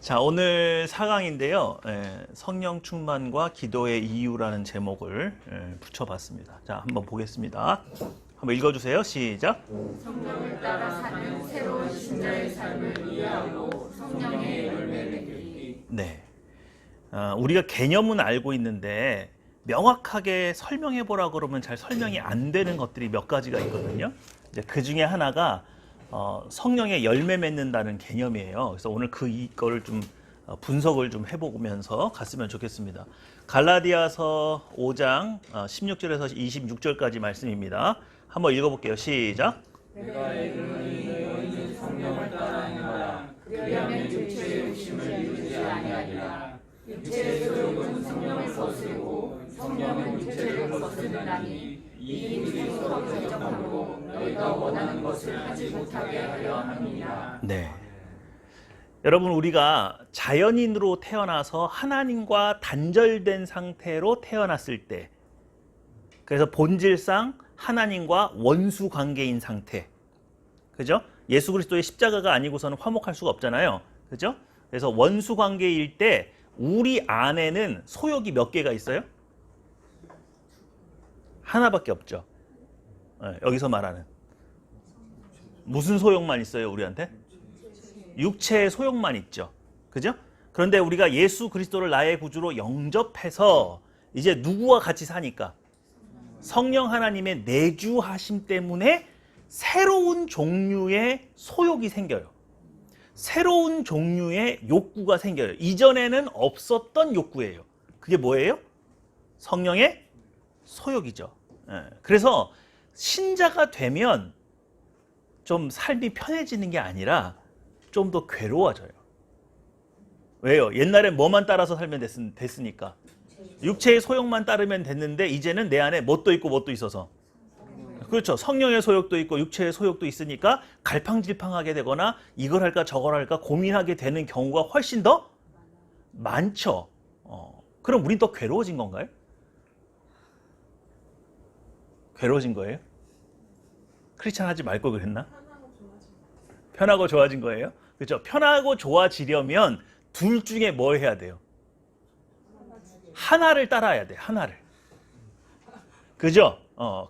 자, 오늘 4강인데요. 성령 충만과 기도의 이유라는 제목을 붙여봤습니다. 자, 한번 보겠습니다. 한번 읽어주세요. 시작. 성령을 따라 사는 새로운 신자의 삶을 이해하고 성령의 열매 맺기. 네. 우리가 개념은 알고 있는데 명확하게 설명해보라 그러면 잘 설명이 안 되는 것들이 몇 가지가 있거든요. 이제 그 중에 하나가 성령의 열매 맺는다는 개념이에요. 그래서 오늘 이거를 좀 분석을 좀 해보면서 갔으면 좋겠습니다. 갈라디아서 5장 16절에서 26절까지 말씀입니다. 한번 읽어볼게요. 시작. 내가 이르노니 너희는 성령을 따라 행하라. 그리하면 육체의 욕심을 이루지 아니하리라. 육체의 소욕은 성령을 거스르고 성령은 육체를 거스르나니 이 일이 서로 결정하고 너희가 원하는 것을 하지 못하게 하려 함이니라. 네. 여러분, 우리가 자연인으로 태어나서 하나님과 단절된 상태로 태어났을 때, 그래서 본질상 하나님과 원수 관계인 상태, 그죠? 예수 그리스도의 십자가가 아니고서는 화목할 수가 없잖아요, 그죠? 그래서 원수 관계일 때 우리 안에는 소욕이 몇 개가 있어요? 하나밖에 없죠. 여기서 말하는 무슨 소욕만 있어요, 우리한테? 육체의 소욕만 있죠, 그죠? 그런데 우리가 예수 그리스도를 나의 구주로 영접해서 이제 누구와 같이 사니까 성령 하나님의 내주하심 때문에 새로운 종류의 소욕이 생겨요. 새로운 종류의 욕구가 생겨요. 이전에는 없었던 욕구예요. 그게 뭐예요? 성령의 소욕이죠. 그래서 신자가 되면 좀 삶이 편해지는 게 아니라 좀 더 괴로워져요. 왜요? 옛날엔 뭐만 따라서 살면 됐으니까. 육체의 소욕만 따르면 됐는데 이제는 내 안에 뭣도 있고 뭣도 있어서. 그렇죠. 성령의 소욕도 있고 육체의 소욕도 있으니까 갈팡질팡하게 되거나 이걸 할까 저걸 할까 고민하게 되는 경우가 훨씬 더 많죠. 그럼 우린 더 괴로워진 건가요? 괴로워진 거예요? 크리스찬 하지 말 걸 그랬나? 편하고 좋아진 거예요? 그렇죠. 편하고 좋아지려면 둘 중에 뭘 해야 돼요? 하나를 따라야 돼. 하나를. 그죠?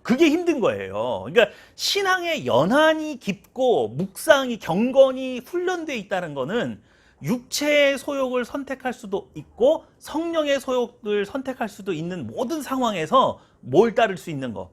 그게 힘든 거예요. 그러니까 신앙의 연한이 깊고 묵상이 경건이 훈련되어 있다는 거는 육체의 소욕을 선택할 수도 있고 성령의 소욕을 선택할 수도 있는 모든 상황에서 뭘 따를 수 있는 거?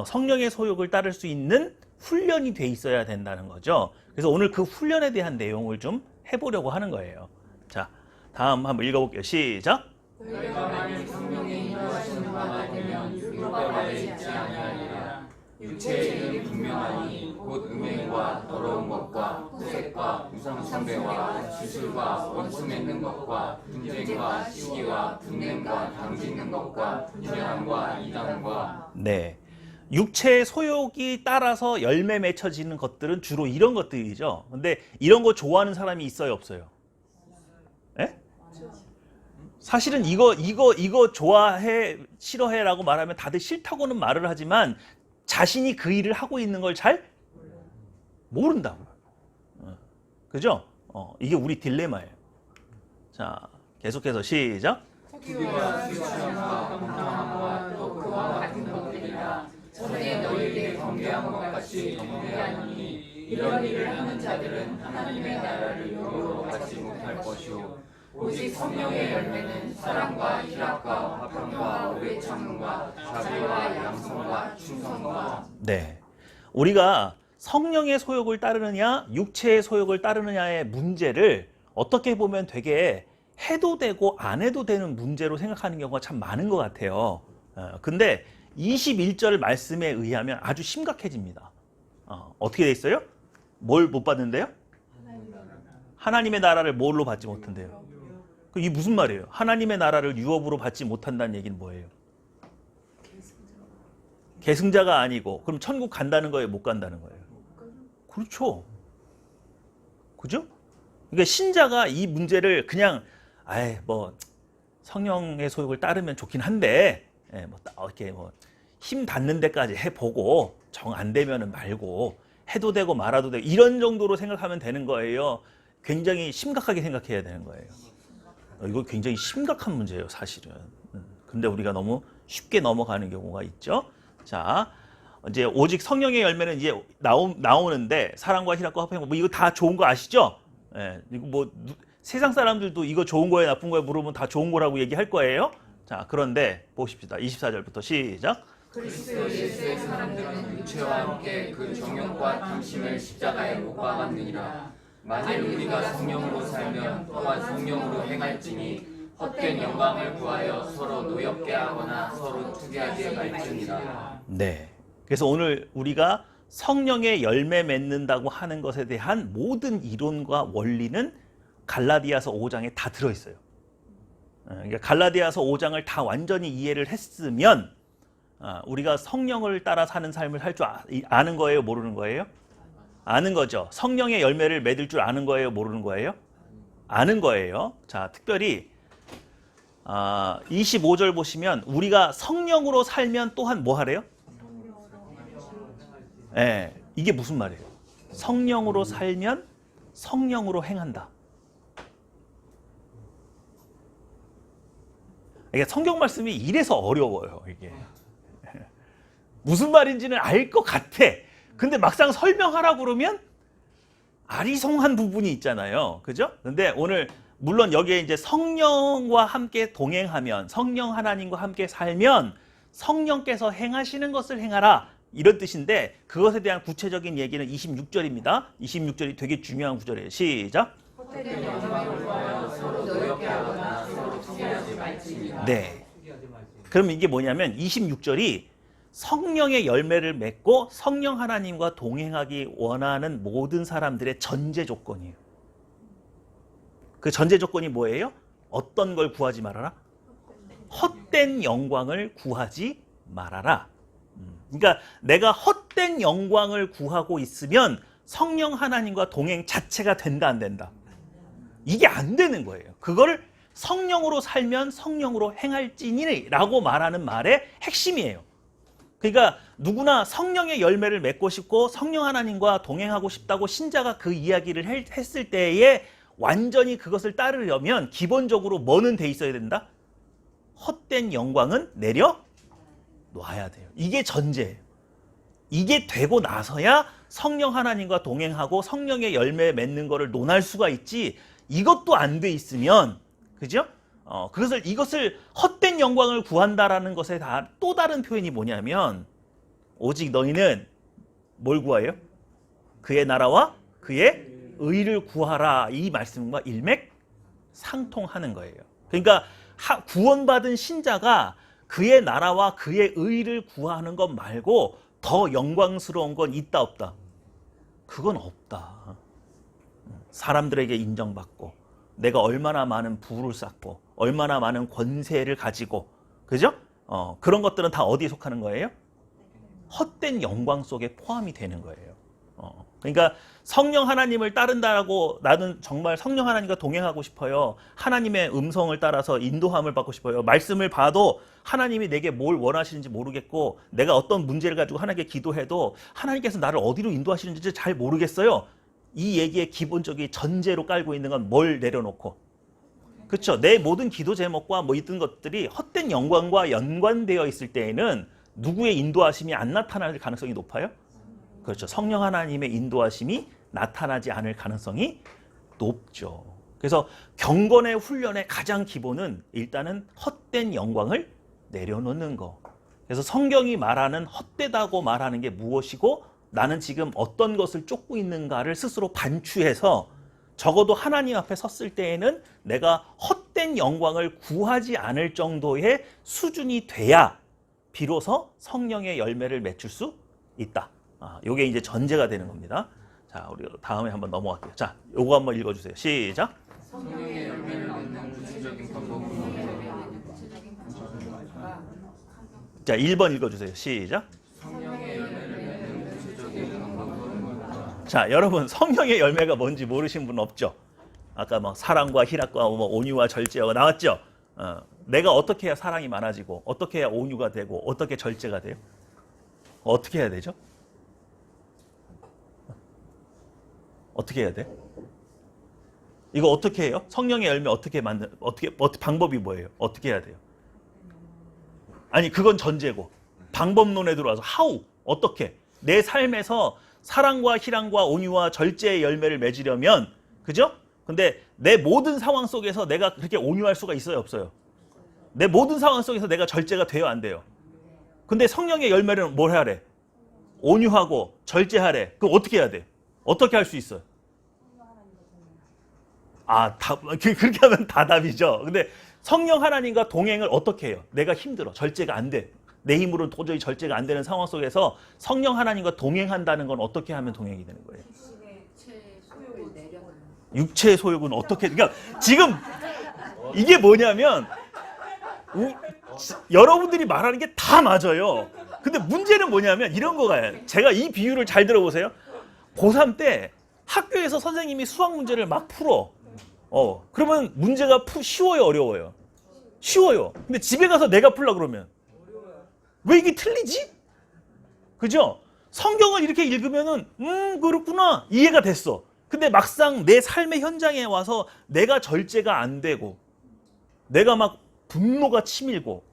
성령의 소욕을 따를 수 있는 훈련이 돼 있어야 된다는 거죠. 그래서 오늘 그 훈련에 대한 내용을 좀 해보려고 하는 거예요. 자, 다음 한번 읽어볼게요. 시작. 너희가 만일 성령의 인도하시는 바가 되면 율법 아래 있지 아니하리라. 육체의 일이 분명하니 곧 음행과 더러운 것과 후색과 우상숭배와 주술과 원수 맺는 것과 분쟁과 시기와 분냄과 당짓는 것과 불량과 이단과. 네. 육체의 소욕이 따라서 열매 맺혀지는 것들은 주로 이런 것들이죠. 근데 이런 거 좋아하는 사람이 있어요, 없어요? 예? 사실은 이거 좋아해, 싫어해라고 말하면 다들 싫다고는 말을 하지만 자신이 그 일을 하고 있는 걸 잘 모른다고요. 그죠? 이게 우리 딜레마예요. 자, 계속해서 시작. 투기와 수치함과 공평함과 또 그와 같은 것들이라. 전에 너희에게 경계한 것 같이 경계하노니 이런 일을 하는 자들은 하나님의 나라를 유로로 받지 못할 것이요 오직 성령의 열매는 사랑과 희락과 화평과 오래 참음과 자비와 양성과 충성과. 네. 우리가 성령의 소욕을 따르느냐 육체의 소욕을 따르느냐의 문제를 어떻게 보면 되게 해도 되고 안 해도 되는 문제로 생각하는 경우가 참 많은 것 같아요. 근데 21절 말씀에 의하면 아주 심각해집니다. 어떻게 돼 있어요? 뭘 못 받는데요? 하나님의 나라를 뭘로 받지 못한대요? 이게 무슨 말이에요? 하나님의 나라를 유업으로 받지 못한다는 얘기는 뭐예요? 계승자가 아니고 그럼 천국 간다는 거예요? 못 간다는 거예요? 그렇죠. 그죠? 그러니까 신자가 이 문제를 그냥 뭐 성령의 소욕을 따르면 좋긴 한데 이렇게 힘 닿는 데까지 해보고 정 안 되면은 말고 해도 되고 말아도 되고 이런 정도로 생각하면 되는 거예요. 굉장히 심각하게 생각해야 되는 거예요. 이거 굉장히 심각한 문제예요, 사실은. 근데 우리가 너무 쉽게 넘어가는 경우가 있죠. 자, 이제 오직 성령의 열매는 이제 나오는데 사랑과 희락과 화평 뭐 이거 다 좋은 거 아시죠? 예, 이거 뭐 세상 사람들도 이거 좋은 거예요, 나쁜 거예요 물으면 다 좋은 거라고 얘기할 거예요. 자, 그런데 보십시다. 24절부터 시작. 그리스도 예수의 사람들은 육체와 함께 그 정욕과 탐심을 십자가에 못 박았느니라. 만일 우리가 성령으로 살면 또한 성령으로 행할지니 헛된 영광을 구하여 서로 노엽게 하거나 서로 투기하게 말지니라. 네. 그래서 오늘 우리가 성령의 열매 맺는다고 하는 것에 대한 모든 이론과 원리는 갈라디아서 5장에 다 들어있어요. 그러니까 갈라디아서 5장을 다 완전히 이해를 했으면 우리가 성령을 따라 사는 삶을 할 줄 아는 거예요? 모르는 거예요? 아는 거죠. 성령의 열매를 맺을 줄 아는 거예요? 모르는 거예요? 아는 거예요. 자, 특별히 25절 보시면 우리가 성령으로 살면 또한 뭐 하래요? 네, 이게 무슨 말이에요? 성령으로 살면 성령으로 행한다. 이게 성경 말씀이 이래서 어려워요. 이게 무슨 말인지는 알 것 같아. 근데 막상 설명하라고 그러면 아리송한 부분이 있잖아요. 그죠? 근데 오늘 물론 여기에 이제 성령과 함께 동행하면, 성령 하나님과 함께 살면 성령께서 행하시는 것을 행하라, 이런 뜻인데 그것에 대한 구체적인 얘기는 26절입니다. 26절이 되게 중요한 구절이에요. 시작. 네. 그럼 이게 뭐냐면 26절이 성령의 열매를 맺고 성령 하나님과 동행하기 원하는 모든 사람들의 전제 조건이에요. 그 전제 조건이 뭐예요? 어떤 걸 구하지 말아라? 헛된 영광을 구하지 말아라. 그러니까 내가 헛된 영광을 구하고 있으면 성령 하나님과 동행 자체가 된다, 안 된다? 이게 안 되는 거예요. 그걸 성령으로 살면 성령으로 행할지니 라고 말하는 말의 핵심이에요. 그러니까 누구나 성령의 열매를 맺고 싶고 성령 하나님과 동행하고 싶다고 신자가 그 이야기를 했을 때에 완전히 그것을 따르려면 기본적으로 뭐는 돼 있어야 된다? 헛된 영광은 내려 놔야 돼요. 이게 전제예요. 이게 되고 나서야 성령 하나님과 동행하고 성령의 열매 맺는 거를 논할 수가 있지, 이것도 안 돼 있으면, 그죠? 이것을 헛된 영광을 구한다라는 것에 또 다른 표현이 뭐냐면, 오직 너희는 뭘 구하여? 그의 나라와 그의 의를 구하라, 이 말씀과 일맥상통하는 거예요. 그러니까 구원받은 신자가 그의 나라와 그의 의를 구하는 것 말고 더 영광스러운 건 있다, 없다? 그건 없다. 사람들에게 인정받고 내가 얼마나 많은 부를 쌓고 얼마나 많은 권세를 가지고, 그죠? 그런 것들은 다 어디에 속하는 거예요? 헛된 영광 속에 포함이 되는 거예요. 그러니까 성령 하나님을 따른다고, 나는 정말 성령 하나님과 동행하고 싶어요, 하나님의 음성을 따라서 인도함을 받고 싶어요, 말씀을 봐도 하나님이 내게 뭘 원하시는지 모르겠고 내가 어떤 문제를 가지고 하나님께 기도해도 하나님께서 나를 어디로 인도하시는지 잘 모르겠어요, 이 얘기의 기본적인 전제로 깔고 있는 건 뭘 내려놓고, 그렇죠? 내 모든 기도 제목과 뭐 있던 것들이 헛된 영광과 연관되어 있을 때에는 누구의 인도하심이 안 나타날 가능성이 높아요? 그렇죠. 성령 하나님의 인도하심이 나타나지 않을 가능성이 높죠. 그래서 경건의 훈련의 가장 기본은 일단은 헛된 영광을 내려놓는 거. 그래서 성경이 말하는 헛되다고 말하는 게 무엇이고 나는 지금 어떤 것을 쫓고 있는가를 스스로 반추해서 적어도 하나님 앞에 섰을 때에는 내가 헛된 영광을 구하지 않을 정도의 수준이 돼야 비로소 성령의 열매를 맺을 수 있다. 요게 이제 전제가 되는 겁니다. 자, 우리 다음에 한번 넘어갈게요. 자, 요거 한번 읽어주세요. 시작. 성령의 열매를 맺는 구체적인 방법은 자, 1번 읽어주세요. 시작. 성령의 열매를 맺는 구체적인 방법은 자, 여러분 성령의 열매가 뭔지 모르신 분 없죠? 아까 막 사랑과 희락과 뭐 온유와 절제가 나왔죠? 내가 어떻게 해야 사랑이 많아지고 어떻게 해야 온유가 되고 어떻게 절제가 돼요? 어떻게 해야 되죠? 어떻게 해야 돼? 이거 어떻게 해요? 성령의 열매 어떻게 방법이 뭐예요? 어떻게 해야 돼요? 아니 그건 전제고 방법론에 들어와서 how 어떻게 내 삶에서 사랑과 희랑과 온유와 절제의 열매를 맺으려면 그죠? 근데 내 모든 상황 속에서 내가 그렇게 온유할 수가 있어요, 없어요? 내 모든 상황 속에서 내가 절제가 돼요, 안 돼요? 근데 성령의 열매는 뭘 하래? 온유하고 절제하래. 그럼 어떻게 해야 돼? 어떻게 할 수 있어요? 그렇게 하면 다 답이죠. 근데 성령 하나님과 동행을 어떻게 해요? 내가 힘들어. 절제가 안 돼. 내 힘으로는 도저히 절제가 안 되는 상황 속에서 성령 하나님과 동행한다는 건 어떻게 하면 동행이 되는 거예요? 육체의 소욕은 어떻게, 그러니까 지금 이게 뭐냐면 여러분들이 말하는 게 다 맞아요. 근데 문제는 뭐냐면 이런 거가요. 제가 이 비유를 잘 들어보세요. 고3 때 학교에서 선생님이 수학 문제를 막 풀어. 그러면 문제가 쉬워요, 어려워요? 쉬워요. 근데 집에 가서 내가 풀라 그러면 왜 이게 틀리지? 그죠? 성경을 이렇게 읽으면은 그렇구나 이해가 됐어. 근데 막상 내 삶의 현장에 와서 내가 절제가 안 되고 내가 막 분노가 치밀고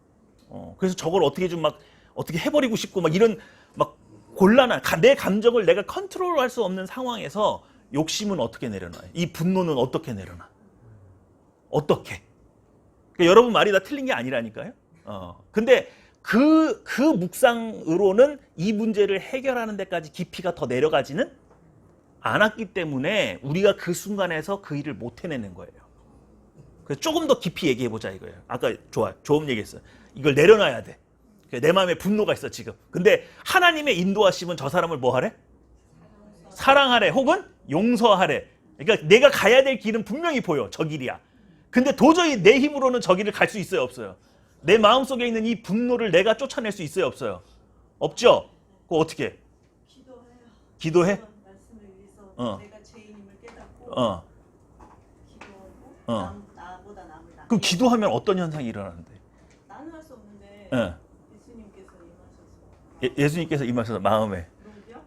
그래서 저걸 어떻게 좀 막 어떻게 해버리고 싶고 막 이런 막 곤란한 내 감정을 내가 컨트롤할 수 없는 상황에서 욕심은 어떻게 내려놔요? 이 분노는 어떻게 내려놔? 어떻게? 그러니까 여러분 말이 다 틀린 게 아니라니까요. 근데 그 묵상으로는 이 문제를 해결하는 데까지 깊이가 더 내려가지는 않았기 때문에 우리가 그 순간에서 그 일을 못 해내는 거예요. 그래서 조금 더 깊이 얘기해보자 이거예요. 아까 좋은 얘기했어요. 이걸 내려놔야 돼. 내 마음에 분노가 있어 지금. 근데 하나님의 인도하심은 저 사람을 뭐 하래? 사랑하래 혹은 용서하래. 그러니까 내가 가야 될 길은 분명히 보여. 저 길이야. 근데 도저히 내 힘으로는 저 길을 갈 수 있어요, 없어요? 내 마음속에 있는 이 분노를 내가 쫓아낼 수 있어요, 없어요? 없죠? 그거 어떻게 해? 기도해? 말씀을 위해서 내가 죄인임을 깨닫고 기도하고 나보다 남을 그럼 기도하면 어떤 현상이 일어나는데? 나는 할 수 없는데 예. 예수님께서 임하셔서 예수님께서 임하셔서 마음에. 녹여?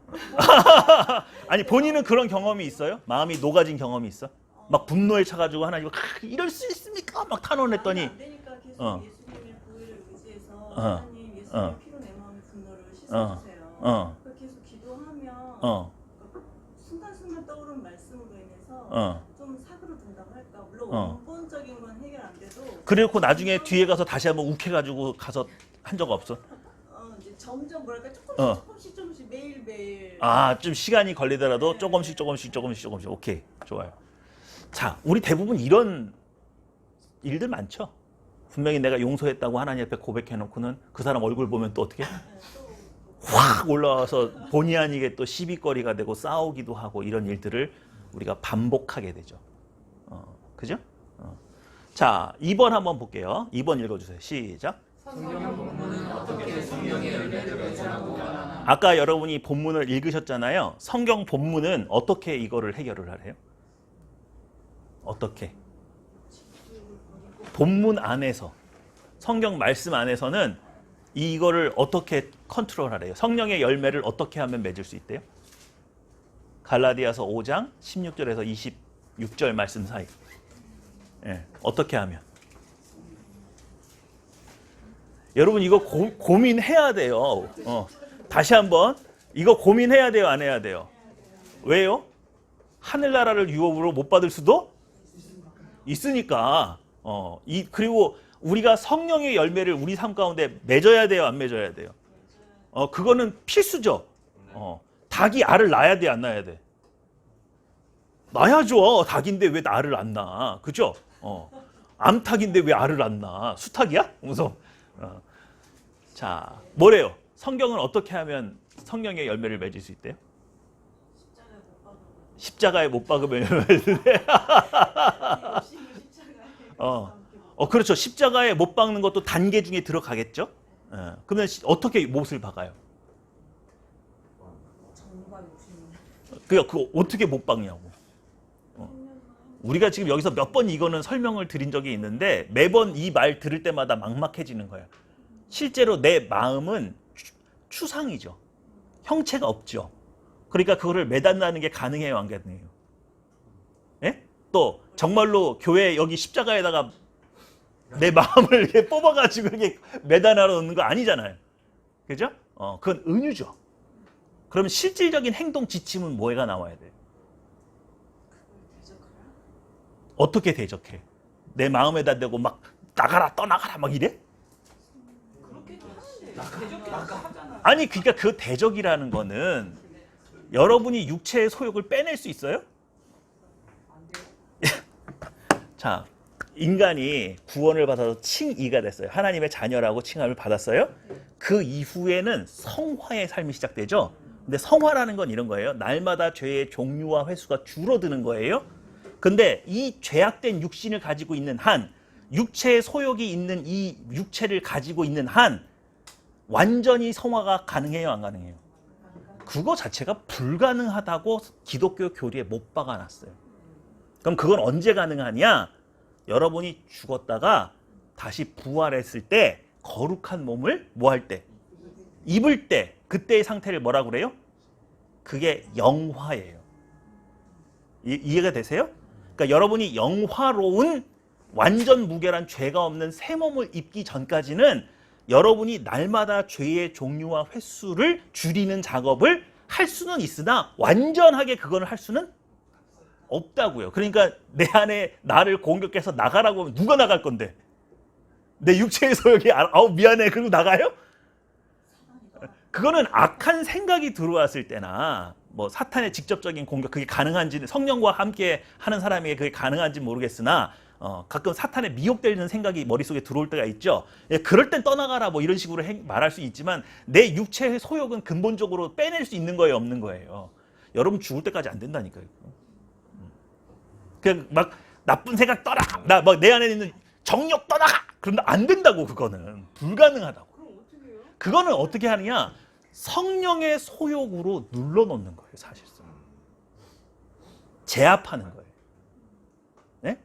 아니 본인은 그런 경험이 있어요? 마음이 녹아진 경험이 있어? 막 분노에 차가지고 하나님 이럴 수 있습니까? 막 탄원했더니 안 되니까 계속 예수님의 보혈을 의지해서 하나님 예수님의 피로 내 마음의 분노를 씻어주세요. 그렇게 계속 기도하면 순간순간 떠오르는 말씀으로 인해서 좀 사그러든다고 할까. 물론 근본적인 건 해결 안 돼도 그리고 나중에 뒤에 가서 다시 한번 욱해가지고 가서 한 적 없어? 이제 점점 뭐랄까 조금씩 매일매일 좀 시간이 걸리더라도 조금씩 오케이 좋아요. 자, 우리 대부분 이런 일들 많죠. 분명히 내가 용서했다고 하나님 앞에 고백해놓고는 그 사람 얼굴 보면 또 어떻게 확 올라와서 본의 아니게 또 시비거리가 되고 싸우기도 하고 이런 일들을 우리가 반복하게 되죠. 그죠? 자, 2번 한번 볼게요. 2번 읽어주세요. 시작. 성경 본문은 어떻게 성령의 열매를 맺으라고 말하나? 아까 여러분이 본문을 읽으셨잖아요. 성경 본문은 어떻게 이거를 해결을 하래요? 어떻게? 본문 안에서 성경 말씀 안에서는 이거를 어떻게 컨트롤하래요? 성령의 열매를 어떻게 하면 맺을 수 있대요? 갈라디아서 5장 16절에서 26절 말씀 사이. 어떻게 하면? 여러분 이거 고민해야 돼요. 다시 한번 이거 고민해야 돼요, 안 해야 돼요? 왜요? 하늘나라를 유업으로 못 받을 수도 있으니까. 그리고 우리가 성령의 열매를 우리 삶 가운데 맺어야 돼요, 안 맺어야 돼요? 그거는 필수죠. 닭이 알을 낳아야 돼, 안 낳아야 돼? 낳아야죠. 닭인데 왜 알을 안 낳아? 그죠? 암탉인데 왜 알을 안 낳아? 수탉이야? 무서워. 자, 뭐래요? 성경은 어떻게 하면 성령의 열매를 맺을 수 있대요? 십자가에 못 박으면 열매를 그렇죠. 십자가에 못 박는 것도 단계 중에 들어가겠죠? 그러면 어떻게 못을 박아요? 그거 어떻게 못 박냐고. 우리가 지금 여기서 몇 번 이거는 설명을 드린 적이 있는데 매번 이 말 들을 때마다 막막해지는 거예요. 실제로 내 마음은 추상이죠. 형체가 없죠. 그러니까 그거를 매단다는 게 가능해요, 안 가능해요? 예? 또 정말로 교회 여기 십자가에다가 내 마음을 이렇게 뽑아가지고 이렇게 매달아 놓는 거 아니잖아요. 그죠? 그건 은유죠. 그러면 실질적인 행동 지침은 뭐가 나와야 돼요? 어떻게 대적해? 내 마음에다 대고 막 나가라 떠나가라 막 이래? 아니 그러니까 그 대적이라는 거는 여러분이 육체의 소욕을 빼낼 수 있어요? 자, 인간이 구원을 받아서 칭의가 됐어요. 하나님의 자녀라고 칭함을 받았어요. 그 이후에는 성화의 삶이 시작되죠. 근데 성화라는 건 이런 거예요. 날마다 죄의 종류와 횟수가 줄어드는 거예요. 근데 이 죄악된 육신을 가지고 있는 한, 육체의 소욕이 있는 이 육체를 가지고 있는 한 완전히 성화가 가능해요, 안 가능해요? 그거 자체가 불가능하다고 기독교 교리에 못 박아놨어요. 그럼 그건 언제 가능하냐? 여러분이 죽었다가 다시 부활했을 때 거룩한 몸을 뭐 할 때? 입을 때 그때의 상태를 뭐라고 그래요? 그게 영화예요. 이해가 되세요? 그러니까 여러분이 영화로운 완전 무결한 죄가 없는 새 몸을 입기 전까지는 여러분이 날마다 죄의 종류와 횟수를 줄이는 작업을 할 수는 있으나 완전하게 그걸 할 수는 없다고요. 그러니까 내 안에 나를 공격해서 나가라고 하면 누가 나갈 건데? 내 육체의 소욕이 미안해 그리고 나가요? 그거는 악한 생각이 들어왔을 때나 뭐 사탄의 직접적인 공격 그게 가능한지는 성령과 함께 하는 사람에게 그게 가능한지 모르겠으나 가끔 사탄에 미혹되는 생각이 머릿속에 들어올 때가 있죠. 예, 그럴 땐 떠나가라 뭐 이런 식으로 말할 수 있지만 내 육체의 소욕은 근본적으로 빼낼 수 있는 거예요, 없는 거예요? 여러분 죽을 때까지 안 된다니까요. 그냥 막 나쁜 생각 떠나가, 나 막 내 안에 있는 정욕 떠나가. 그런데 안 된다고. 그거는 불가능하다고. 그거는 어떻게 하느냐? 성령의 소욕으로 눌러놓는 거예요, 사실상. 제압하는 거예요. 네?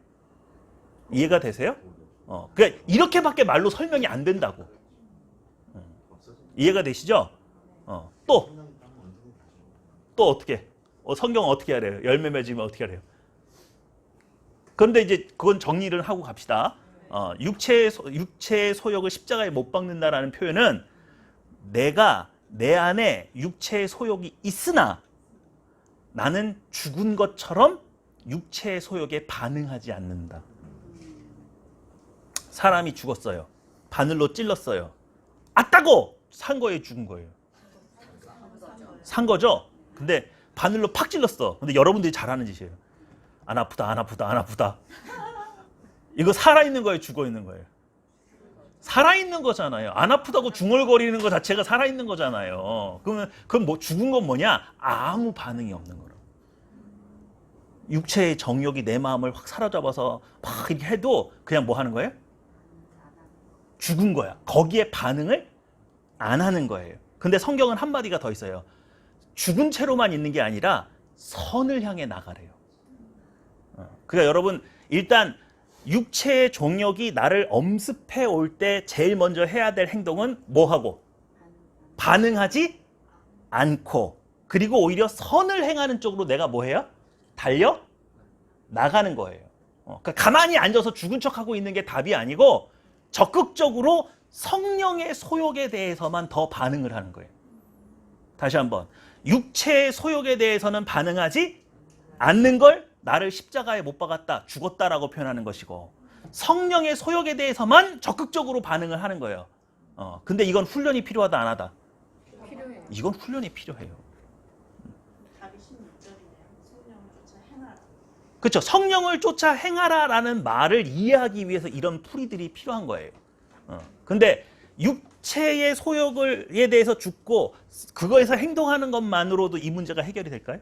이해가 되세요? 그러니까 이렇게밖에 말로 설명이 안 된다고. 이해가 되시죠? 또 어떻게? 성경 어떻게 하래요? 열매 맺으면 어떻게 하래요? 그런데 이제 그건 정리를 하고 갑시다. 육체의 소욕을 십자가에 못 박는다라는 표현은 내가 내 안에 육체의 소욕이 있으나 나는 죽은 것처럼 육체의 소욕에 반응하지 않는다. 사람이 죽었어요. 바늘로 찔렀어요. 아따고! 산 거예요, 죽은 거예요? 산 거죠? 근데 바늘로 팍 찔렀어. 근데 여러분들이 잘하는 짓이에요. 안 아프다, 안 아프다, 안 아프다. 이거 살아있는 거예요, 죽어있는 거예요? 살아있는 거잖아요. 안 아프다고 중얼거리는 거 자체가 살아있는 거잖아요. 그러면 그건 뭐 죽은 건 뭐냐? 아무 반응이 없는 거라. 육체의 정욕이 내 마음을 확 사로잡아서 막 이렇게 해도 그냥 뭐 하는 거예요? 죽은 거야. 거기에 반응을 안 하는 거예요. 근데 성경은 한마디가 더 있어요. 죽은 채로만 있는 게 아니라 선을 향해 나가래요. 그러니까 여러분 일단 육체의 종욕이 나를 엄습해 올 때 제일 먼저 해야 될 행동은 뭐하고? 반응하지 않고 그리고 오히려 선을 행하는 쪽으로 내가 뭐해요? 달려 나가는 거예요. 그러니까 가만히 앉아서 죽은 척하고 있는 게 답이 아니고 적극적으로 성령의 소욕에 대해서만 더 반응을 하는 거예요. 다시 한번 육체의 소욕에 대해서는 반응하지 않는 걸 나를 십자가에 못 박았다, 죽었다라고 표현하는 것이고 성령의 소욕에 대해서만 적극적으로 반응을 하는 거예요. 근데 이건 훈련이 필요하다, 안 하다? 필요해요. 이건 훈련이 필요해요. 답이 16절이네요. 성령을 쫓아 행하라. 그렇죠. 성령을 쫓아 행하라라는 말을 이해하기 위해서 이런 풀이들이 필요한 거예요. 근데 육체의 소욕에 대해서 죽고 그거에서 행동하는 것만으로도 이 문제가 해결이 될까요?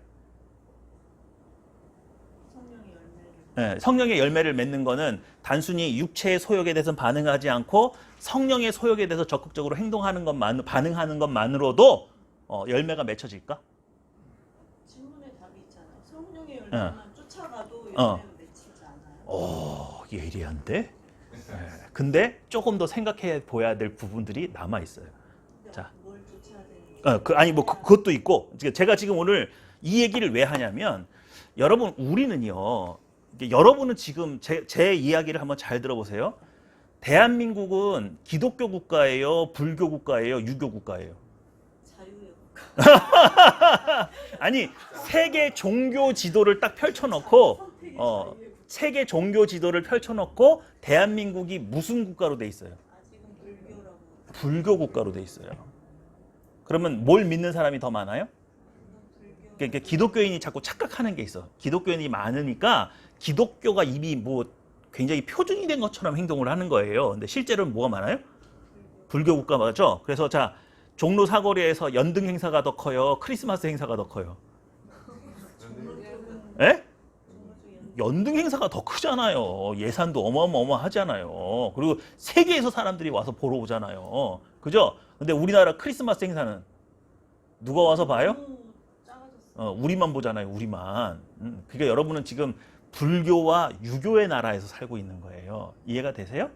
네, 성령의 열매를 맺는 거는 단순히 육체의 소욕에 대해서 반응하지 않고 성령의 소욕에 대해서 적극적으로 행동하는 것만 반응하는 것만으로도 열매가 맺혀질까? 질문에 답이 있잖아요. 성령의 열매만 쫓아가도 열매가 맺히지 않아요. 예리한데? 네. 근데 조금 더 생각해 보아야 될 부분들이 남아 있어요. 자, 뭘 쫓아야 되는지. 아니 뭐 그것도 있고 제가 지금 오늘 이 얘기를 왜 하냐면 여러분 우리는요 여러분은 지금 제 이야기를 한번 잘 들어보세요. 대한민국은 기독교 국가예요, 불교 국가예요, 유교 국가예요? 자유의 국가. 아니, 세계 종교 지도를 딱 펼쳐놓고 세계 종교 지도를 펼쳐놓고 대한민국이 무슨 국가로 돼 있어요? 아직은 불교라고. 불교 국가로 돼 있어요. 그러면 뭘 믿는 사람이 더 많아요? 그러니까 기독교인이 자꾸 착각하는 게 있어. 기독교인이 많으니까 기독교가 이미 뭐 굉장히 표준이 된 것처럼 행동을 하는 거예요. 근데 실제로는 뭐가 많아요? 불교 국가 맞죠? 그래서 자, 종로 사거리에서 연등 행사가 더 커요? 크리스마스 행사가 더 커요? 예? 연등 행사가 더 크잖아요. 예산도 어마어마하잖아요. 그리고 세계에서 사람들이 와서 보러 오잖아요. 그죠? 근데 우리나라 크리스마스 행사는 누가 와서 봐요? 너무 작아졌어. 우리만 보잖아요. 우리만. 그러니까 여러분은 지금 불교와 유교의 나라에서 살고 있는 거예요. 이해가 되세요?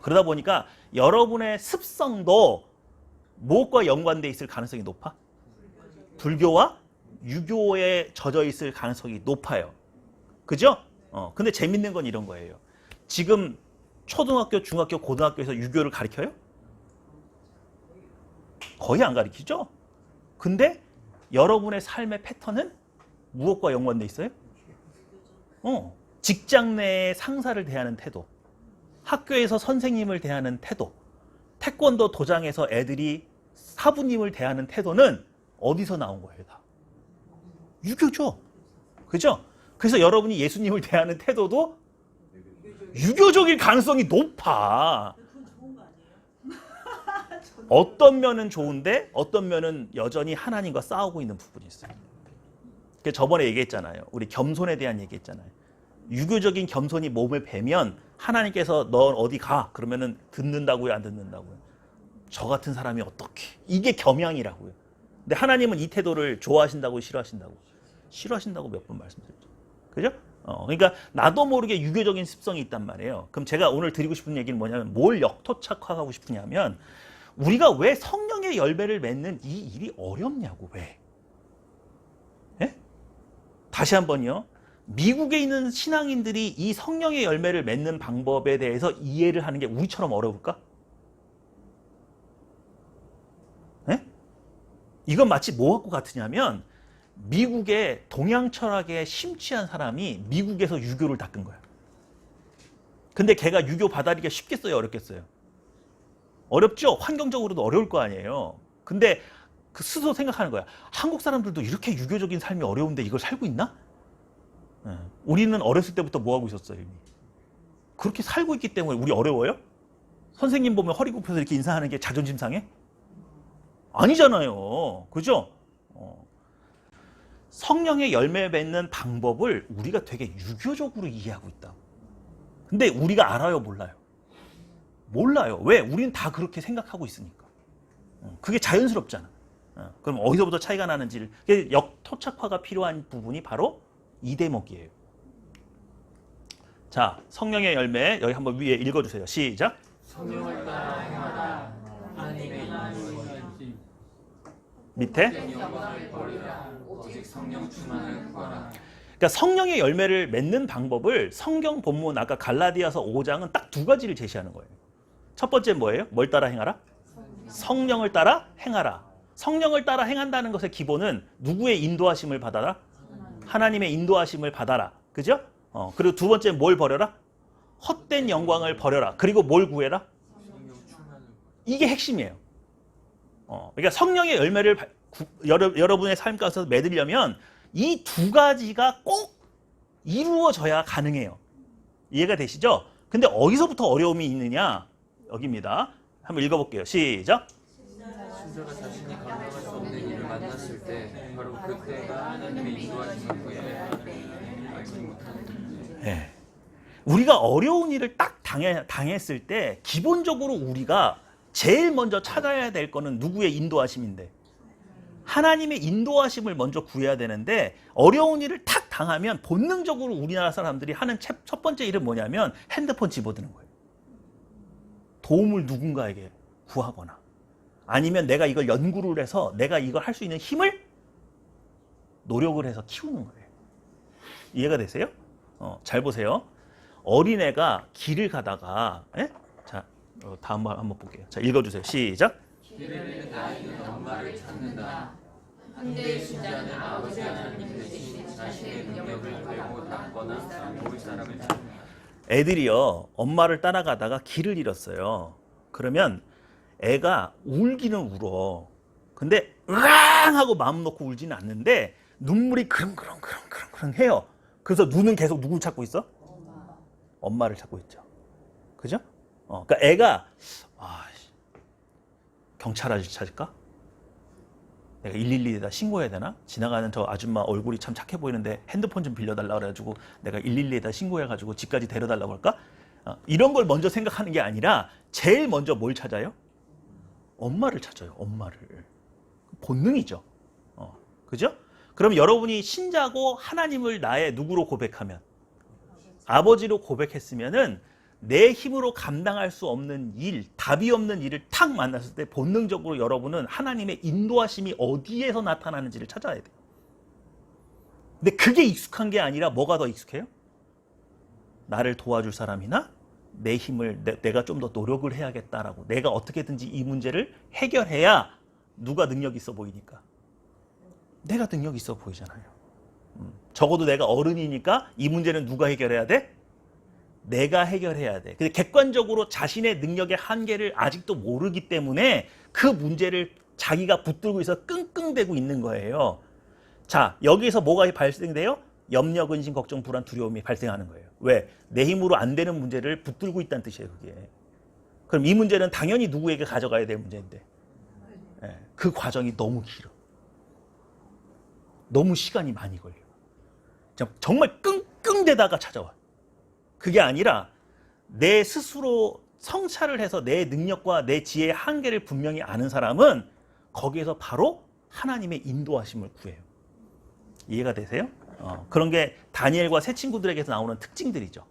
그러다 보니까 여러분의 습성도 무엇과 연관돼 있을 가능성이 높아? 불교와 유교에 젖어 있을 가능성이 높아요. 그죠? 근데 재밌는 건 이런 거예요. 지금 초등학교, 중학교, 고등학교에서 유교를 가르쳐요? 거의 안 가르치죠? 근데 여러분의 삶의 패턴은 무엇과 연관돼 있어요? 직장 내의 상사를 대하는 태도, 학교에서 선생님을 대하는 태도, 태권도 도장에서 애들이 사부님을 대하는 태도는 어디서 나온 거예요, 다? 유교죠. 그죠? 그래서 여러분이 예수님을 대하는 태도도 유교적일 가능성이 높아. 그건 좋은 거 아니에요? 어떤 면은 좋은데 어떤 면은 여전히 하나님과 싸우고 있는 부분이 있어요. 저번에 얘기했잖아요. 우리 겸손에 대한 얘기했잖아요. 유교적인 겸손이 몸을 베면 하나님께서 너 어디 가? 그러면은 듣는다고요, 안 듣는다고요? 저 같은 사람이 어떻게? 이게 겸양이라고요. 근데 하나님은 이 태도를 좋아하신다고 싫어하신다고? 싫어하신다고 몇 번 말씀드렸죠. 그죠? 그러니까 나도 모르게 유교적인 습성이 있단 말이에요. 그럼 제가 오늘 드리고 싶은 얘기는 뭐냐면 뭘 역토착화하고 싶으냐면 우리가 왜 성령의 열매를 맺는 이 일이 어렵냐고. 왜? 예? 다시 한번요. 미국에 있는 신앙인들이 이 성령의 열매를 맺는 방법에 대해서 이해를 하는 게 우리처럼 어려울까? 예? 이건 마치 뭐하고 같으냐면 미국의 동양 철학에 심취한 사람이 미국에서 유교를 닦은 거야. 근데 걔가 유교 받아들이기가 쉽겠어요, 어렵겠어요? 어렵죠? 환경적으로도 어려울 거 아니에요. 근데 그 스스로 생각하는 거야. 한국 사람들도 이렇게 유교적인 삶이 어려운데 이걸 살고 있나? 우리는 어렸을 때부터 뭐 하고 있었어요, 이미. 그렇게 살고 있기 때문에 우리 어려워요? 선생님 보면 허리 굽혀서 이렇게 인사하는 게 자존심 상해? 아니잖아요. 그죠? 성령의 열매 맺는 방법을 우리가 되게 유교적으로 이해하고 있다. 근데 우리가 알아요, 몰라요? 몰라요. 왜? 우리는 다 그렇게 생각하고 있으니까. 그게 자연스럽잖아. 그럼 어디서부터 차이가 나는지를, 역토착화가 필요한 부분이 바로 이 대목이에요. 자, 성령의 열매 여기 한번 위에 읽어주세요. 시작. 성령을 따라 행하라. 하나님의 인도하심. 밑에. 영광을 버리라. 오직 성령 충만을 구하라. 그러니까 성령의 열매를 맺는 방법을 성경 본문 아까 갈라디아서 5장은 딱 두 가지를 제시하는 거예요. 첫 번째 뭐예요? 뭘 따라 행하라? 성령을 따라 행하라. 성령을 따라 행한다는 것의 기본은 누구의 인도하심을 받아라? 하나님의 인도하심을 받아라. 그죠? 그리고 두 번째 뭘 버려라? 헛된 영광을 버려라. 그리고 뭘 구해라? 이게 핵심이에요. 그러니까 성령의 열매를 여러분의 삶 가운데서 맺으려면 이 두 가지가 꼭 이루어져야 가능해요. 이해가 되시죠? 근데 어디서부터 어려움이 있느냐? 여기입니다. 한번 읽어볼게요. 시작. 신자가 자신이 감당할 수 없는 일을 만났을 때 바로 그때가 하나님의 인도하심을 구해야 알지 못하는 문제. 네. 우리가 어려운 일을 딱 당했을 때 기본적으로 우리가 제일 먼저 찾아야 될 거는 누구의 인도하심인데 하나님의 인도하심을 먼저 구해야 되는데 어려운 일을 탁 당하면 본능적으로 우리나라 사람들이 하는 첫 번째 일은 뭐냐면 핸드폰 집어드는 거예요. 도움을 누군가에게 구하거나 아니면 내가 이걸 연구를 해서 내가 이걸 할 수 있는 힘을 노력을 해서 키우는 거예요. 이해가 되세요? 잘 보세요. 어린애가 길을 가다가, 예? 자, 다음 말 한번 볼게요. 자, 읽어주세요. 시작. 길을 잃은 아이는 엄마를 찾는다. 한대의 신자는 아버지 하나님 대신 자신의 능력을 걸고 닦거나 도울 사람을 찾는다. 애들이요, 엄마를 따라가다가 길을 잃었어요. 그러면 애가 울기는 울어. 근데 으앙 하고 마음 놓고 울지는 않는데 눈물이 그렁그렁 해요. 그래서 눈은 계속 누굴 찾고 있어? 엄마를 찾고 있죠. 그죠? 그러니까 애가 경찰 아저씨 찾을까? 내가 112에다 신고해야 되나? 지나가는 저 아줌마 얼굴이 참 착해 보이는데 핸드폰 좀 빌려달라 그래가지고 내가 112에다 신고해가지고 집까지 데려달라고 할까? 이런 걸 먼저 생각하는 게 아니라 제일 먼저 뭘 찾아요? 엄마를 찾아요. 엄마를. 본능이죠. 그죠? 그럼 여러분이 신자고 하나님을 나의 누구로 고백하면, 아버지로 고백했으면은 내 힘으로 감당할 수 없는 일, 답이 없는 일을 탁 만났을 때 본능적으로 여러분은 하나님의 인도하심이 어디에서 나타나는지를 찾아야 돼요. 근데 그게 익숙한 게 아니라 뭐가 더 익숙해요? 나를 도와줄 사람이나 내 힘을 내가 좀 더 노력을 해야겠다라고, 내가 어떻게든지 이 문제를 해결해야 누가 능력 있어 보이니까. 내가 능력 있어 보이잖아요. 적어도 내가 어른이니까 이 문제는 누가 해결해야 돼? 내가 해결해야 돼. 근데 객관적으로 자신의 능력의 한계를 아직도 모르기 때문에 그 문제를 자기가 붙들고 있어 끙끙대고 있는 거예요. 자, 여기서 뭐가 발생돼요? 염려, 근심, 걱정, 불안, 두려움이 발생하는 거예요. 왜? 내 힘으로 안 되는 문제를 붙들고 있다는 뜻이에요, 그게. 그럼 이 문제는 당연히 누구에게 가져가야 될 문제인데, 그 과정이 너무 길어. 너무 시간이 많이 걸려. 정말 끙끙대다가 찾아와. 그게 아니라 내 스스로 성찰을 해서 내 능력과 내 지혜의 한계를 분명히 아는 사람은 거기에서 바로 하나님의 인도하심을 구해요. 이해가 되세요? 그런 게 다니엘과 새 친구들에게서 나오는 특징들이죠.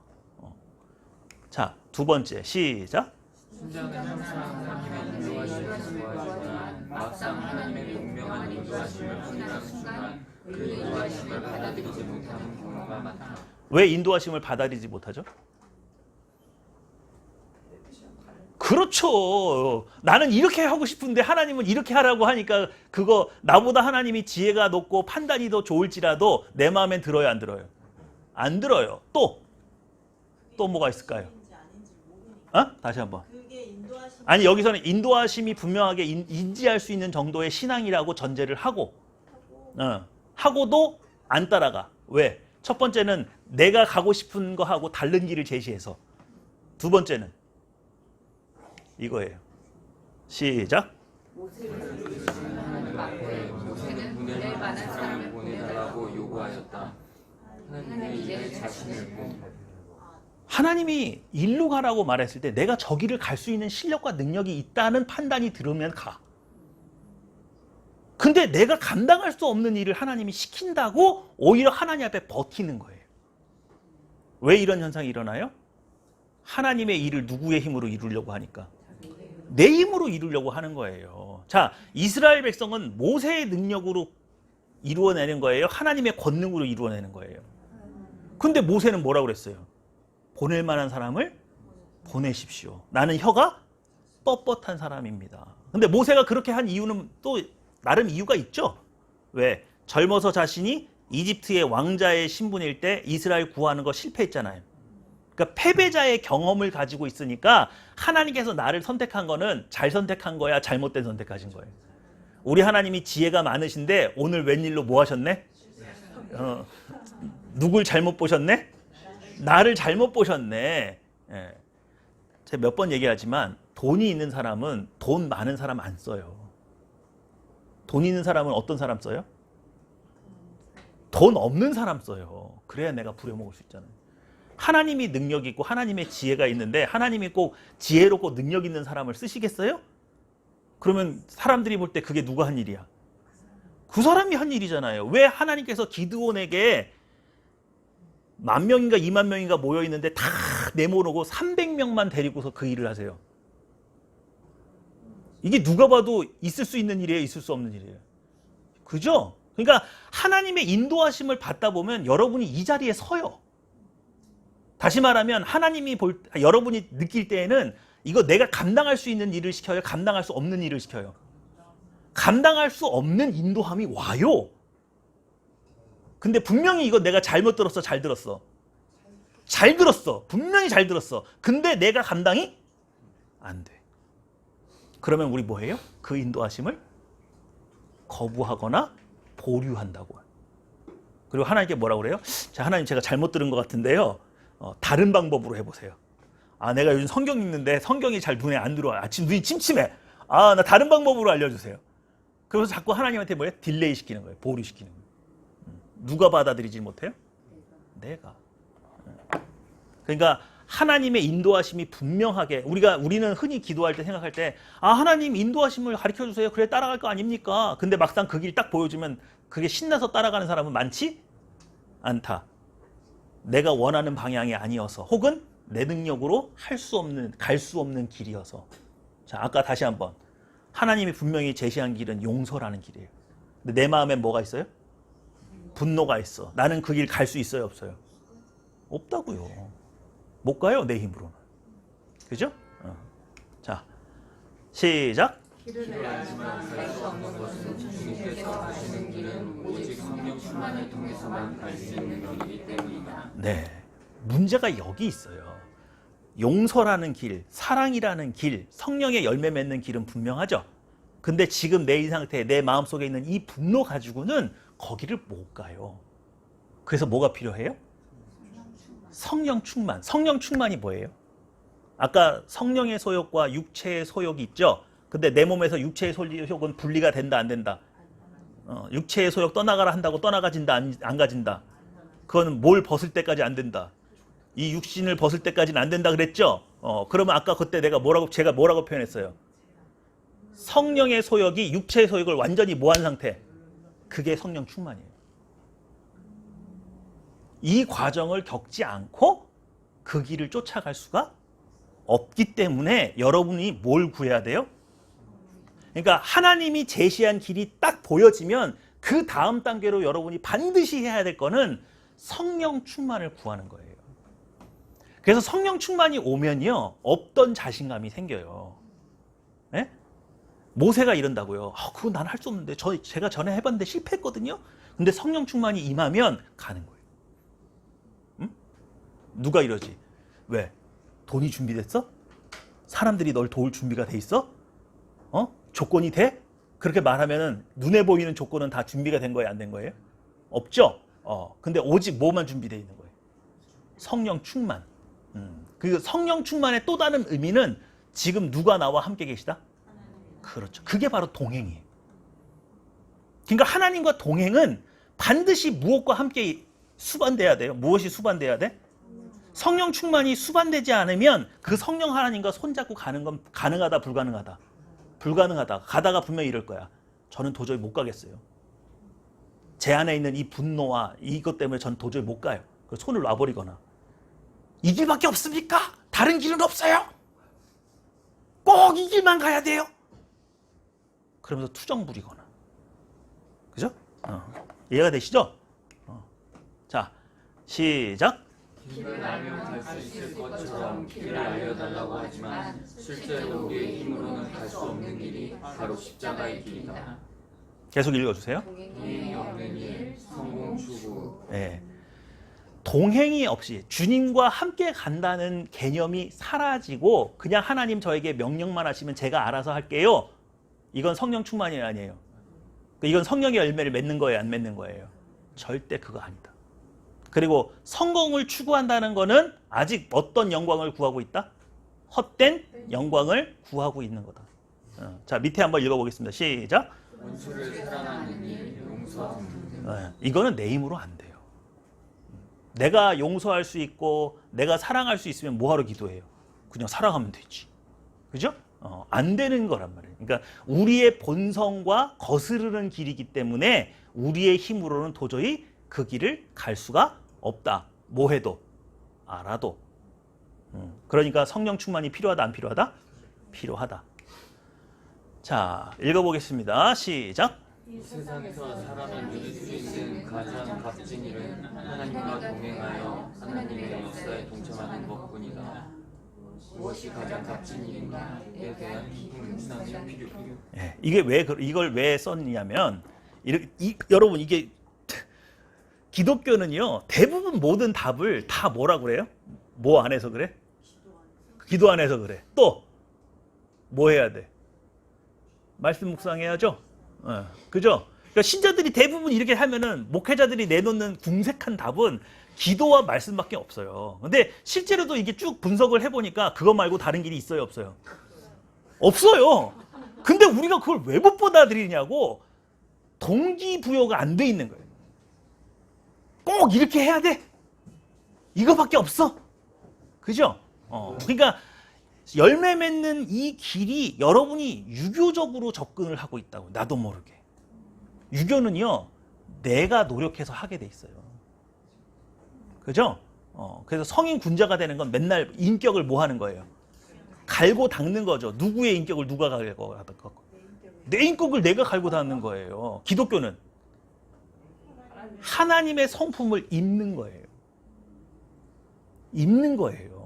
자, 두 번째 시작. 신자는 항상 하나님의 인도하심을 구하지만 막상 하나님의 분명한 인도하심을 확인하는 순간 그 인도하심을 받아들이지 못하는 경우가 많다. 왜 인도하심을 받아들이지 못하죠? 그렇죠. 나는 이렇게 하고 싶은데 하나님은 이렇게 하라고 하니까 그거 나보다 하나님이 지혜가 높고 판단이 더 좋을지라도 내 마음엔 들어요, 안 들어요? 안 들어요. 또 뭐가 있을까요? 다시 한번. 아니, 여기서는 인도하심이 분명하게 인지할 수 있는 정도의 신앙이라고 전제를 하고, 하고도 안 따라가. 왜? 첫 번째는 내가 가고 싶은 거 하고 다른 길을 제시해서. 두 번째는 이거예요. 시작. 모세는 보낼 만한 사람을 보내달라고 요구하였다. 하나님이 이제 자신을 하나님이 일로 가라고 말했을 때 내가 저 길을 갈 수 있는 실력과 능력이 있다는 판단이 들으면 가. 근데 내가 감당할 수 없는 일을 하나님이 시킨다고 오히려 하나님 앞에 버티는 거예요. 왜 이런 현상이 일어나요? 하나님의 일을 누구의 힘으로 이루려고 하니까. 내 힘으로 이루려고 하는 거예요. 자, 이스라엘 백성은 모세의 능력으로 이루어내는 거예요? 하나님의 권능으로 이루어내는 거예요? 근데 모세는 뭐라고 그랬어요? 보낼 만한 사람을 보내십시오. 나는 혀가 뻣뻣한 사람입니다. 근데 모세가 그렇게 한 이유는 또 나름 이유가 있죠. 왜? 젊어서 자신이 이집트의 왕자의 신분일 때 이스라엘 구하는 거 실패했잖아요. 그러니까 패배자의 경험을 가지고 있으니까 하나님께서 나를 선택한 거는 잘 선택한 거야, 잘못된 선택하신 거예요. 우리 하나님이 지혜가 많으신데 오늘 웬일로 뭐 하셨네? 누굴 잘못 보셨네? 나를 잘못 보셨네. 제가 몇 번 얘기하지만 돈이 있는 사람은 돈 많은 사람 안 써요. 돈 있는 사람은 어떤 사람 써요? 돈 없는 사람 써요. 그래야 내가 부려먹을 수 있잖아요. 하나님이 능력 있고 하나님의 지혜가 있는데 하나님이 꼭 지혜롭고 능력 있는 사람을 쓰시겠어요? 그러면 사람들이 볼 때 그게 누가 한 일이야? 그 사람이 한 일이잖아요. 왜 하나님께서 기드온에게 10,000명인가 20,000명인가 모여 있는데 다 내모르고 300명만 데리고서 그 일을 하세요? 이게 누가 봐도 있을 수 있는 일이에요, 있을 수 없는 일이에요? 그죠? 그러니까 하나님의 인도하심을 받다 보면 여러분이 이 자리에 서요. 다시 말하면 하나님이 여러분이 느낄 때에는 이거 내가 감당할 수 있는 일을 시켜요? 감당할 수 없는 일을 시켜요? 감당할 수 없는 인도함이 와요. 근데 분명히 이거 내가 잘못 들었어, 잘 들었어? 잘 들었어. 분명히 잘 들었어. 근데 내가 감당이 안 돼. 그러면 우리 뭐 해요? 그 인도하심을 거부하거나 보류한다고. 그리고 하나님께 뭐라고 그래요? 자, 하나님 제가 잘못 들은 것 같은데요. 다른 방법으로 해보세요. 아, 내가 요즘 성경 읽는데 성경이 잘 눈에 안 들어와요. 지금 눈이 침침해. 아, 나 다른 방법으로 알려주세요. 그래서 자꾸 하나님한테 뭐예요? 딜레이 시키는 거예요. 보류시키는 거예요. 누가 받아들이지 못해요? 내가. 그러니까 하나님의 인도하심이 분명하게 우리는 흔히 기도할 때 생각할 때 아, 하나님 인도하심을 가르쳐 주세요. 그래 따라갈 거 아닙니까? 근데 막상 그 길 딱 보여주면 그게 신나서 따라가는 사람은 많지 않다. 내가 원하는 방향이 아니어서 혹은 내 능력으로 갈 수 없는 길이어서. 자, 아까 다시 한번 하나님이 분명히 제시한 길은 용서라는 길이에요. 근데 내 마음에 뭐가 있어요? 분노가 있어. 나는 그 길 갈 수 있어요, 없어요? 없다고요. 못 가요, 내 힘으로는. 그죠? 자, 시작. 길을 알지만 갈 수 없는 것은 주님께서 가시는 길은 오직 성령 충만을 통해서만 갈 수 있는 길이기 때문이다. 네, 문제가 여기 있어요. 용서라는 길, 사랑이라는 길, 성령의 열매 맺는 길은 분명하죠. 근데 지금 내 이 상태, 내 마음속에 있는 이 분노 가지고는 거기를 못 가요. 그래서 뭐가 필요해요? 성령 충만. 성령 충만이 뭐예요? 아까 성령의 소욕과 육체의 소욕이 있죠. 근데 내 몸에서 육체의 소욕은 분리가 된다, 안 된다? 육체의 소욕 떠나가라 한다고 떠나가진다, 안 가진다? 그거는 뭘 벗을 때까지 안 된다. 이 육신을 벗을 때까지는 안 된다 그랬죠? 그러면 아까 그때 제가 뭐라고 표현했어요? 성령의 소욕이 육체의 소욕을 완전히 뭐한 상태? 그게 성령 충만이에요. 이 과정을 겪지 않고 그 길을 쫓아갈 수가 없기 때문에 여러분이 뭘 구해야 돼요? 그러니까 하나님이 제시한 길이 딱 보여지면 그 다음 단계로 여러분이 반드시 해야 될 거는 성령 충만을 구하는 거예요. 그래서 성령 충만이 오면요, 없던 자신감이 생겨요. 네? 모세가 이런다고요. 그거 난 할 수 없는데 제가 전에 해봤는데 실패했거든요. 근데 성령 충만이 임하면 가는 거예요. 응? 누가 이러지? 왜? 돈이 준비됐어? 사람들이 널 도울 준비가 돼 있어? 조건이 돼? 그렇게 말하면은 눈에 보이는 조건은 다 준비가 된 거예요, 안 된 거예요? 없죠? 근데 오직 뭐만 준비되어 있는 거예요? 성령 충만. 그 성령 충만의 또 다른 의미는 지금 누가 나와 함께 계시다? 그렇죠. 그게 바로 동행이에요. 그러니까 하나님과 동행은 반드시 무엇과 함께 수반돼야 돼요? 무엇이 수반돼야 돼? 성령 충만이 수반되지 않으면 그 성령 하나님과 손잡고 가는 건 가능하다, 불가능하다? 불가능하다. 가다가 분명히 이럴 거야. 저는 도저히 못 가겠어요. 제 안에 있는 이 분노와 이것 때문에 전 도저히 못 가요. 그래서 손을 놔버리거나. 이 길밖에 없습니까? 다른 길은 없어요? 꼭 이 길만 가야 돼요? 그러면서 투정 부리거나. 그죠? 이해가 되시죠? 자, 시작. 길을 알면 갈 수 있을 것처럼 길을 알려달라고 하지만 실제로 우리의 힘으로는 갈 수 없는 길이 바로 십자가의 길이다. 계속 읽어주세요. 동행이 없는 일, 성공 추구. 네. 동행이 없이 주님과 함께 간다는 개념이 사라지고 그냥 하나님 저에게 명령만 하시면 제가 알아서 할게요. 이건 성령 충만이 아니에요. 이건 성령의 열매를 맺는 거예요, 안 맺는 거예요? 절대 그거 아니다. 그리고 성공을 추구한다는 거는 아직 어떤 영광을 구하고 있다? 헛된 영광을 구하고 있는 거다. 자, 밑에 한번 읽어보겠습니다. 시작. 원수를 사랑하는 일, 용서. 이거는 내 힘으로 안 돼요. 내가 용서할 수 있고 내가 사랑할 수 있으면 뭐하러 기도해요? 그냥 사랑하면 되지. 그죠? 안 되는 거란 말이에요. 그러니까 우리의 본성과 거스르는 길이기 때문에 우리의 힘으로는 도저히 그 길을 갈 수가 없다. 뭐 해도 알아도. 그러니까 성령 충만이 필요하다, 안 필요하다? 필요하다. 자, 읽어보겠습니다. 시작. 이 세상에서 사람이 누릴 수 있는 가장 값진 일은 하나님과 동행하여 하나님의 역사에 동참하는 것뿐이다. 무엇이 가장 값진 일인가에 대한 묵상이 필요. 예, 이게 왜 이걸 왜 썼냐면 여러분 이게 기독교는요 대부분 모든 답을 다 뭐라 그래요? 뭐 안에서 그래? 기도 안에서 그래. 또 뭐 해야 돼? 말씀 묵상해야죠. 그죠? 그러니까 신자들이 대부분 이렇게 하면은 목회자들이 내놓는 궁색한 답은 기도와 말씀밖에 없어요. 근데 실제로도 이게 쭉 분석을 해보니까 그거 말고 다른 길이 있어요, 없어요? 없어요. 근데 우리가 그걸 왜 못 받아들이냐고. 동기부여가 안 돼 있는 거예요. 꼭 이렇게 해야 돼? 이거밖에 없어? 그죠? 그러니까 열매 맺는 이 길이 여러분이 유교적으로 접근을 하고 있다고. 나도 모르게. 유교는요 내가 노력해서 하게 돼 있어요. 그죠? 그래서 성인 군자가 되는 건 맨날 인격을 뭐 하는 거예요? 갈고 닦는 거죠. 누구의 인격을 누가 갈고 닦고. 내 인격을 내가 갈고 닦는 거예요. 기독교는 하나님의 성품을 입는 거예요. 입는 거예요.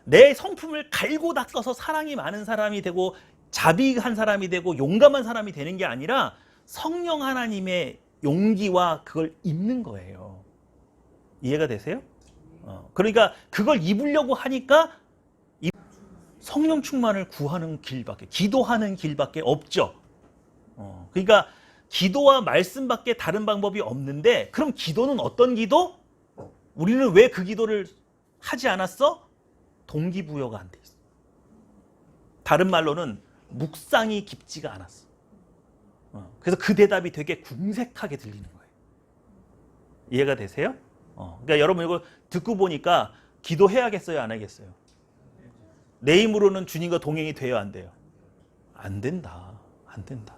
내 성품을 갈고 닦아서 사랑이 많은 사람이 되고 자비한 사람이 되고 용감한 사람이 되는 게 아니라 성령 하나님의 용기와 그걸 입는 거예요. 이해가 되세요? 그러니까 그걸 입으려고 하니까 성령 충만을 구하는 길밖에, 기도하는 길밖에 없죠. 그러니까 기도와 말씀밖에 다른 방법이 없는데, 그럼 기도는 어떤 기도? 우리는 왜 그 기도를 하지 않았어? 동기부여가 안 돼 있어. 다른 말로는 묵상이 깊지가 않았어. 그래서 그 대답이 되게 궁색하게 들리는 거예요. 이해가 되세요? 그러니까 여러분 이거 듣고 보니까 기도해야겠어요, 안 하겠어요? 내 힘으로는 주님과 동행이 돼요, 안 돼요? 안 된다. 안 된다.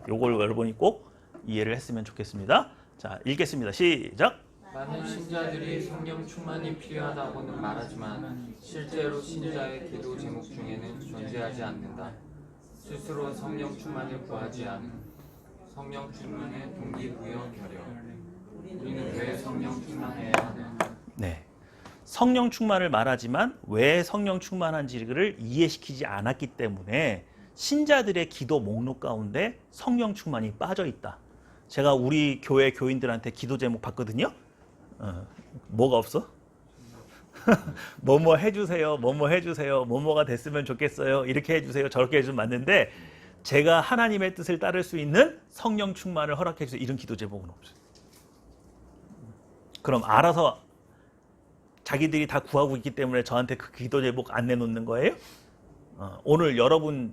요걸 여러분이 꼭 이해를 했으면 좋겠습니다. 자, 읽겠습니다. 시작. 많은 신자들이 성령 충만이 필요하다고는 말하지만 실제로 신자의 기도 제목 중에는 존재하지 않는다. 스스로 성령 충만을 구하지 않은 성령 충만의 동기부여 결여. 우리는 왜 성령 충만해야 하나? 네. 성령 충만을 말하지만 왜 성령 충만한지를 이해시키지 않았기 때문에 신자들의 기도 목록 가운데 성령 충만이 빠져 있다. 제가 우리 교회 교인들한테 기도 제목 봤거든요. 뭐가 없어? 뭐뭐 해주세요, 뭐뭐 해주세요, 뭐뭐가 됐으면 좋겠어요, 이렇게 해주세요, 저렇게 해주면 맞는데 제가 하나님의 뜻을 따를 수 있는 성령 충만을 허락해 주세요, 이런 기도 제목은 없어요. 그럼 알아서 자기들이 다 구하고 있기 때문에 저한테 그 기도 제목 안 내놓는 거예요? 오늘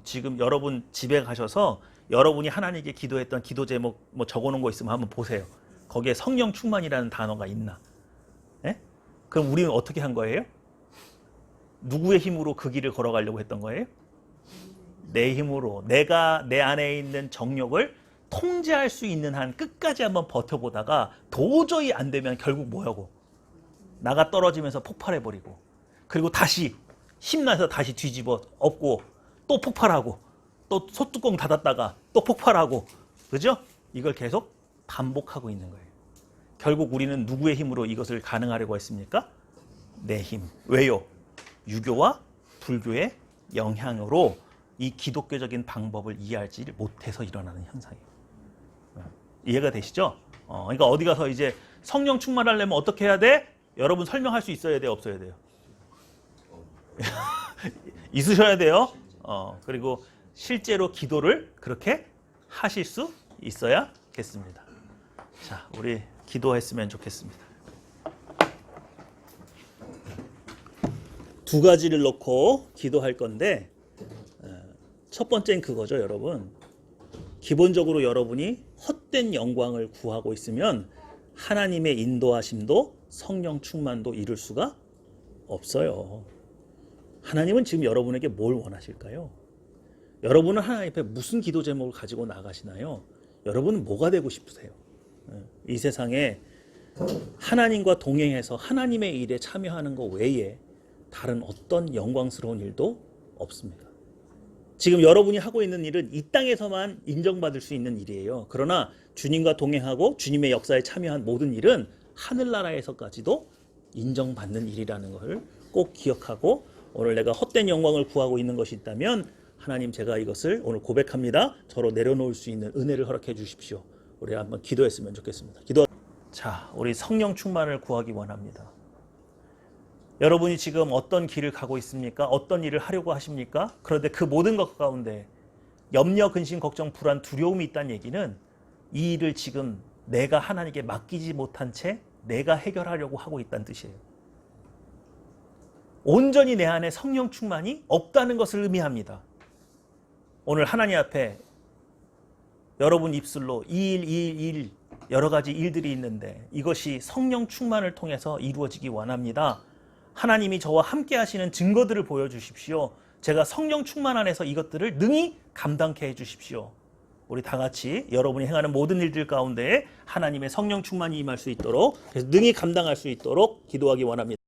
지금 여러분 집에 가셔서 여러분이 하나님께 기도했던 기도 제목 뭐 적어놓은 거 있으면 한번 보세요. 거기에 성령 충만이라는 단어가 있나? 예? 그럼 우리는 어떻게 한 거예요? 누구의 힘으로 그 길을 걸어가려고 했던 거예요? 내 힘으로, 내가 내 안에 있는 정욕을 통제할 수 있는 한 끝까지 한번 버텨보다가 도저히 안 되면 결국 뭐하고? 나가 떨어지면서 폭발해버리고, 그리고 다시 힘나서 다시 뒤집어 엎고 또 폭발하고 또 소뚜껑 닫았다가 또 폭발하고, 그죠? 이걸 계속 반복하고 있는 거예요. 결국 우리는 누구의 힘으로 이것을 가능하려고 했습니까? 내 힘. 왜요? 유교와 불교의 영향으로 이 기독교적인 방법을 이해하지 못해서 일어나는 현상이에요. 이해가 되시죠? 그러니까 어디 가서 이제 성령 충만하려면 어떻게 해야 돼? 여러분 설명할 수 있어야 돼요, 없어야 돼요? 있으셔야 돼요. 그리고 실제로 기도를 그렇게 하실 수 있어야겠습니다. 자, 우리 기도했으면 좋겠습니다. 두 가지를 놓고 기도할 건데, 첫 번째는 그거죠, 여러분. 기본적으로 여러분이 헛된 영광을 구하고 있으면 하나님의 인도하심도 성령 충만도 이룰 수가 없어요. 하나님은 지금 여러분에게 뭘 원하실까요? 여러분은 하나님 앞에 무슨 기도 제목을 가지고 나가시나요? 여러분은 뭐가 되고 싶으세요? 이 세상에 하나님과 동행해서 하나님의 일에 참여하는 것 외에 다른 어떤 영광스러운 일도 없습니다. 지금 여러분이 하고 있는 일은 이 땅에서만 인정받을 수 있는 일이에요. 그러나 주님과 동행하고 주님의 역사에 참여한 모든 일은 하늘나라에서까지도 인정받는 일이라는 것을 꼭 기억하고 오늘 내가 헛된 영광을 구하고 있는 것이 있다면 하나님 제가 이것을 오늘 고백합니다. 저로 내려놓을 수 있는 은혜를 허락해 주십시오. 우리 한번 기도했으면 좋겠습니다. 자, 우리 성령 충만을 구하기 원합니다. 여러분이 지금 어떤 길을 가고 있습니까? 어떤 일을 하려고 하십니까? 그런데 그 모든 것 가운데 염려, 근심, 걱정, 불안, 두려움이 있다는 얘기는 이 일을 지금 내가 하나님께 맡기지 못한 채 내가 해결하려고 하고 있다는 뜻이에요. 온전히 내 안에 성령 충만이 없다는 것을 의미합니다. 오늘 하나님 앞에 여러분 입술로 이 일 여러 가지 일들이 있는데 이것이 성령 충만을 통해서 이루어지기 원합니다. 하나님이 저와 함께 하시는 증거들을 보여주십시오. 제가 성령 충만 안에서 이것들을 능히 감당케 해주십시오. 우리 다 같이 여러분이 행하는 모든 일들 가운데 하나님의 성령 충만이 임할 수 있도록, 그래서 능히 감당할 수 있도록 기도하기 원합니다.